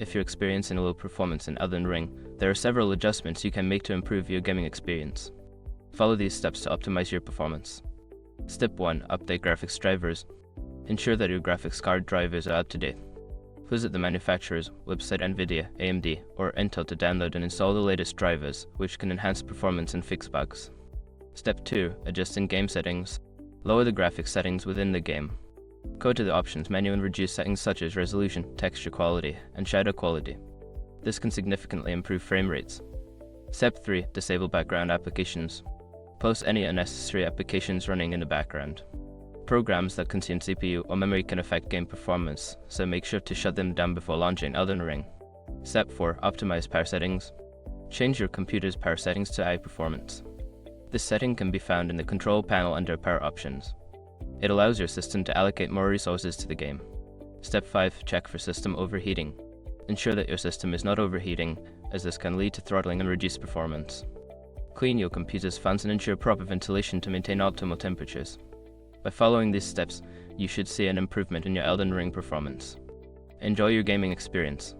if you're experiencing low performance in Elden Ring, there are several adjustments you can make to improve your gaming experience. Follow these steps to optimize your performance. Step 1. Update graphics drivers. Ensure that your graphics card drivers are up to date. Visit the manufacturer's website, NVIDIA, AMD, or Intel, to download and install the latest drivers, which can enhance performance and fix bugs. Step 2. Adjust in-game settings. Lower the graphics settings within the game. Go to the options menu and reduce settings such as resolution, texture quality, and shadow quality. This can significantly improve frame rates. Step 3. Disable background applications. Post any unnecessary applications running in the background. Programs that consume CPU or memory can affect game performance, so make sure to shut them down before launching Elden Ring. Step 4. Optimize power settings. Change your computer's power settings to high performance. This setting can be found in the control panel under Power Options. It allows your system to allocate more resources to the game. Step 5. Check for system overheating. Ensure that your system is not overheating, as this can lead to throttling and reduced performance. Clean your computer's fans and ensure proper ventilation to maintain optimal temperatures. By following these steps, you should see an improvement in your Elden Ring performance. Enjoy your gaming experience.